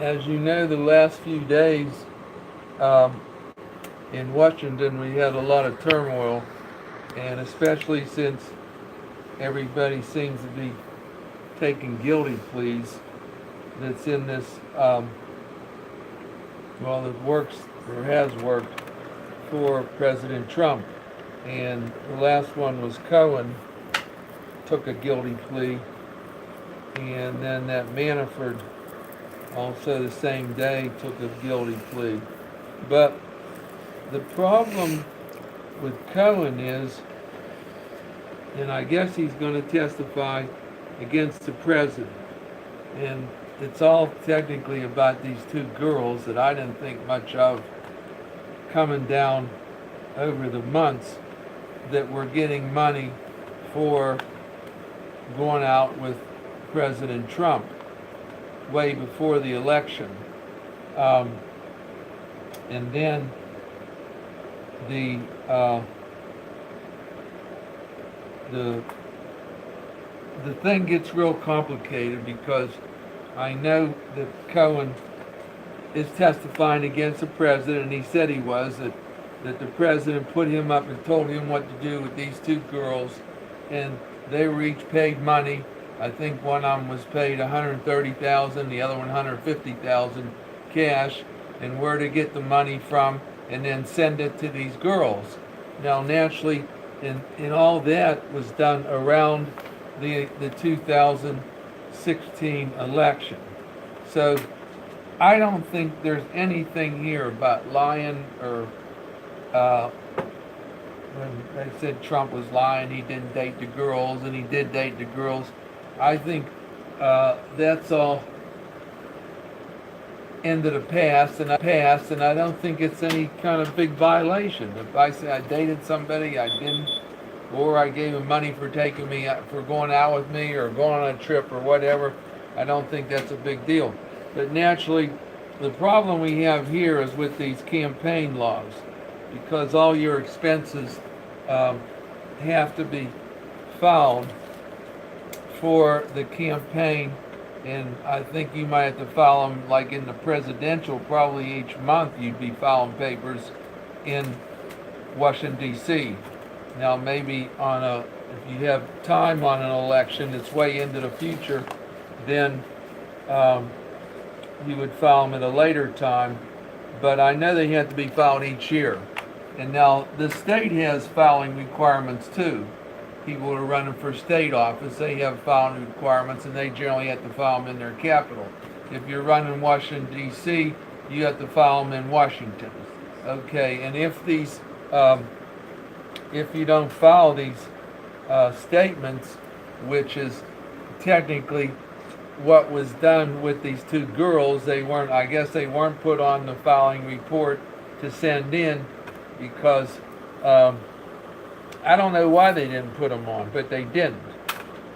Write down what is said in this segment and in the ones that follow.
As you know, the last few days um, in Washington, we had a lot of turmoil, and especially since everybody seems to be taking guilty pleas that's in this, that works or has worked for President Trump. And the last one was Cohen, took a guilty plea, and then that Manafort also the same day took a guilty plea. But the problem with Cohen is, and I guess he's going to testify against the president, and it's all technically about these two girls that I didn't think much of coming down over the months that were getting money for going out with President Trump way before the election. And then the the the thing gets real complicated because I know that Cohen is testifying against the president, and he said he was, that the president put him up and told him what to do with these two girls, and they were each paid money. I think one of them was paid $130,000, the other one $150,000 cash, and where to get the money from, and then send it to these girls. Now, naturally, and all that was done around the 2016 election. So I don't think there's anything here about lying or when they said Trump was lying, he didn't date the girls, and he did date the girls. I think that's all into the past, and I don't think it's any kind of big violation. If I say I dated somebody I didn't, or I gave him money for taking me for going out with me or going on a trip or whatever, I don't think that's a big deal. But naturally, the problem we have here is with these campaign laws, because all your expenses have to be filed for the campaign, and I think you might have to file them like in the presidential, probably each month you'd be filing papers in Washington, D.C. Now maybe if you have time on an election that's way into the future, then you would file them at a later time, but I know they have to be filed each year. And now the state has filing requirements too. People who are running for state office, they have filing requirements, and they generally have to file them in their capital. If you're running Washington, D.C., you have to file them in Washington. Okay, and if you don't file these statements, which is technically what was done with these two girls, I guess they weren't put on the filing report to send in, because I don't know why they didn't put them on, but they didn't.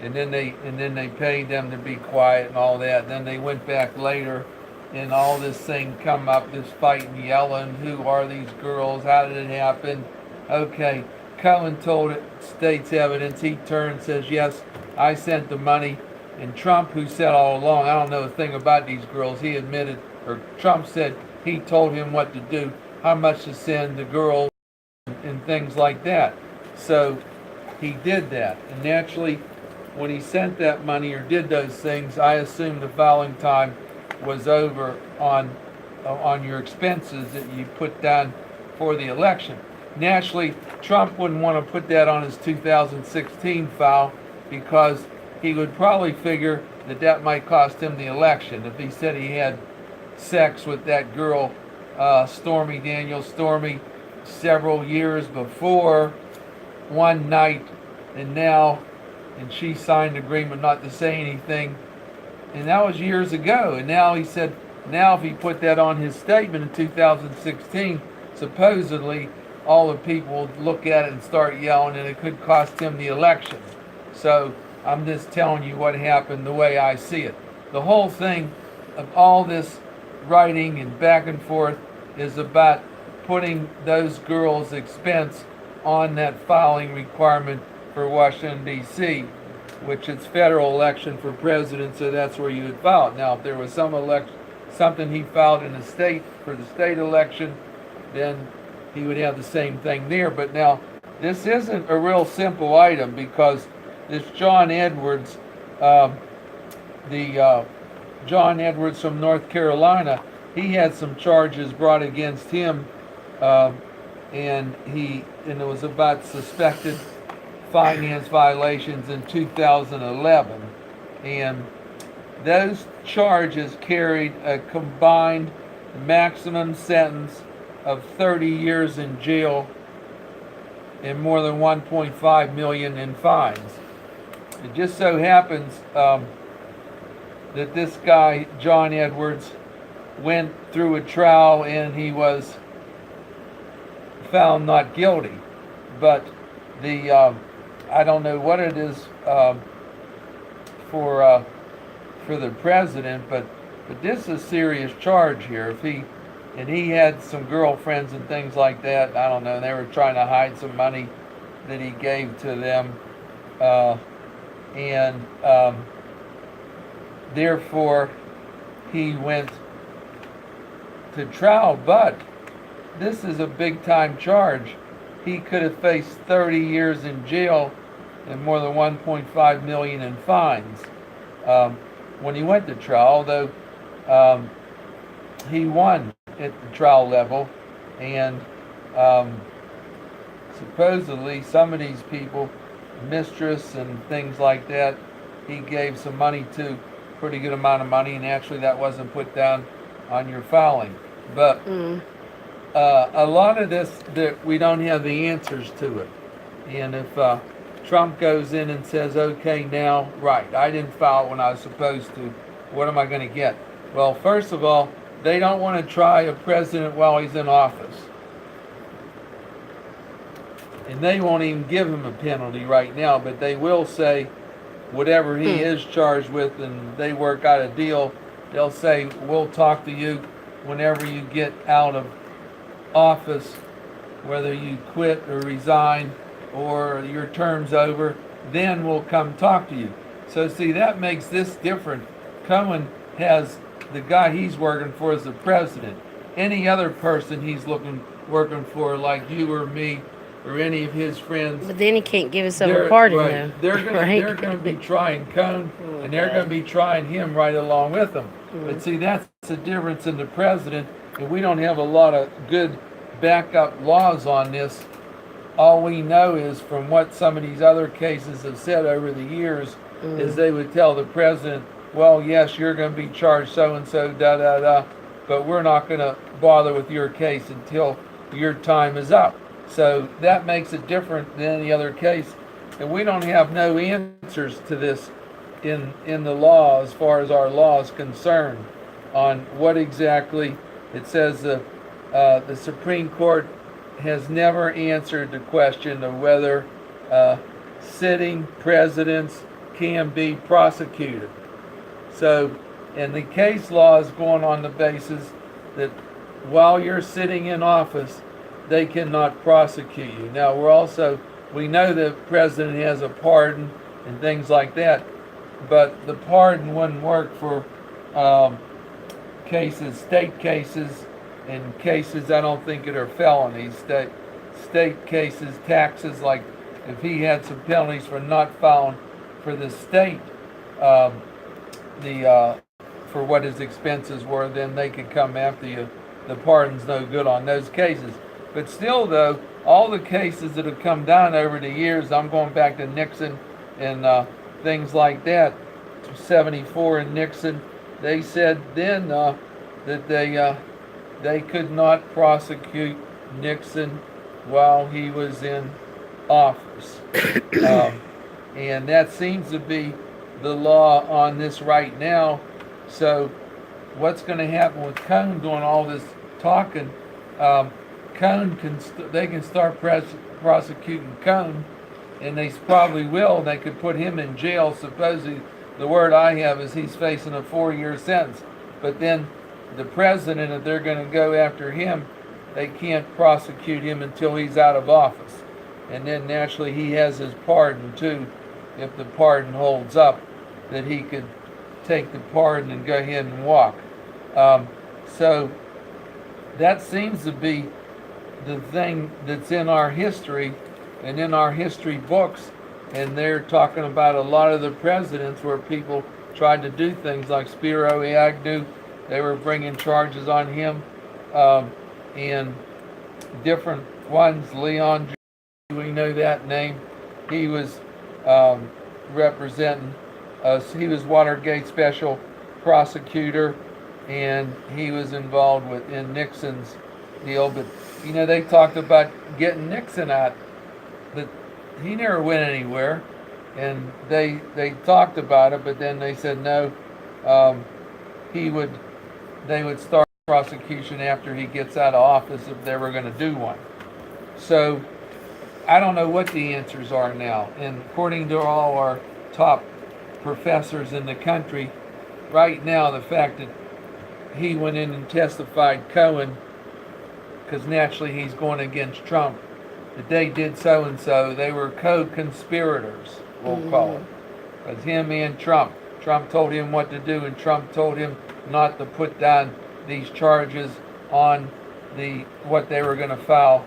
And then they paid them to be quiet and all that. Then they went back later, and all this thing come up, this fight and yelling, who are these girls, how did it happen? Okay, Cohen told it, state's evidence, he turned, says, yes, I sent the money. And Trump, who said all along, I don't know a thing about these girls, he admitted, or Trump said he told him what to do, how much to send the girls, and things like that. So he did that. And naturally, when he sent that money or did those things, I assume the filing time was over on your expenses that you put down for the election. Naturally, Trump wouldn't want to put that on his 2016 file, because he would probably figure that might cost him the election. If he said he had sex with that girl, Stormy Daniels, several years before, one night, and she signed an agreement not to say anything, and that was years ago. And now he said, now if he put that on his statement in 2016, supposedly all the people would look at it and start yelling, and it could cost him the election. So I'm just telling you what happened the way I see it. The whole thing of all this writing and back and forth is about putting those girls' expense on that filing requirement for Washington, D.C., which is federal election for president, so that's where you would file it. Now, if there was something he filed in the state for the state election, then he would have the same thing there. But now, this isn't a real simple item because this John Edwards, John Edwards from North Carolina, he had some charges brought against him, and it was about suspected finance violations in 2011, and those charges carried a combined maximum sentence of 30 years in jail and more than 1.5 million in fines. It just so happens that this guy, John Edwards, went through a trial and he was found not guilty. But I don't know what it is for the president, but this is a serious charge here. He had some girlfriends and things like that. I don't know. They were trying to hide some money that he gave to them, and therefore he went to trial. But this is a big-time charge. He could have faced 30 years in jail and more than 1.5 million in fines when he went to trial. Though he won at the trial level, and supposedly some of these people, mistress and things like that, he gave some money to, pretty good amount of money, and actually that wasn't put down on your filing. But a lot of this, that we don't have the answers to it. And if Trump goes in and says, okay, now, right, I didn't file when I was supposed to, what am I going to get? Well, first of all, they don't want to try a president while he's in office. And they won't even give him a penalty right now, but they will say whatever he is charged with, and they work out a deal. They'll say, we'll talk to you whenever you get out of office, whether you quit or resign or your term's over, then we'll come talk to you. So see, that makes this different. Cohen has the guy he's working for as the president. Any other person he's working for, like you or me or any of his friends. But then he can't give himself a pardon, though. They're going to be trying Cohen, and they're going to be trying him right along with them. But see, that's the difference in the president, and we don't have a lot of good backup laws on this. All we know is from what some of these other cases have said over the years is they would tell the president, well, yes, you're going to be charged so-and-so, da-da-da, but we're not going to bother with your case until your time is up. So that makes it different than any other case. And we don't have no answers to this in the law, as far as our law is concerned, on what exactly it says. The Supreme Court has never answered the question of whether sitting presidents can be prosecuted. So, and the case law is going on the basis that while you're sitting in office, they cannot prosecute you. Now, we know the president has a pardon and things like that, but the pardon wouldn't work for cases, state cases, and cases I don't think that are felonies. State cases, taxes, like if he had some penalties for not filing for the state, for what his expenses were, then they could come after you. The pardon's no good on those cases. But still, though, all the cases that have come down over the years, I'm going back to Nixon and things like that, 74 and Nixon, they said then that they could not prosecute Nixon while he was in office. And that seems to be the law on this right now. So what's going to happen with Cohen doing all this talking? Cohen they can start prosecuting Cohen, and they probably will. They could put him in jail. Supposedly, the word I have is he's facing a 4-year sentence. But then the president, if they're going to go after him, they can't prosecute him until he's out of office. And then naturally he has his pardon too, if the pardon holds up, that he could take the pardon and go ahead and walk. So that seems to be the thing that's in our history and in our history books. And they're talking about a lot of the presidents where people tried to do things like Spiro Agnew. They were bringing charges on him, and different ones. Leon, we know that name. He was representing us. He was Watergate special prosecutor, and he was involved in Nixon's deal. But they talked about getting Nixon out, but he never went anywhere. And they talked about it, but then they said no. They would start prosecution after he gets out of office if they were going to do one. So I don't know what the answers are now. And according to all our top professors in the country, right now the fact that he went in and testified, Cohen, because naturally he's going against Trump, that they did so and so, they were co-conspirators, we'll call it. Because him and Trump told him what to do, and Trump told him not to put down these charges on what they were going to file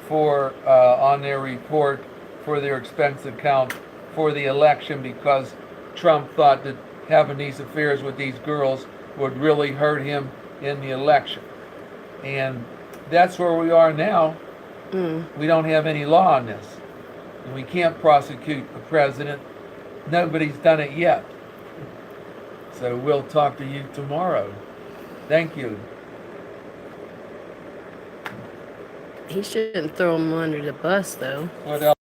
for on their report for their expense account for the election, because Trump thought that having these affairs with these girls would really hurt him in the election. And that's where we are now. We don't have any law on this. And we can't prosecute the president. Nobody's done it yet. So we'll talk to you tomorrow. Thank you. He shouldn't throw him under the bus, though. What else?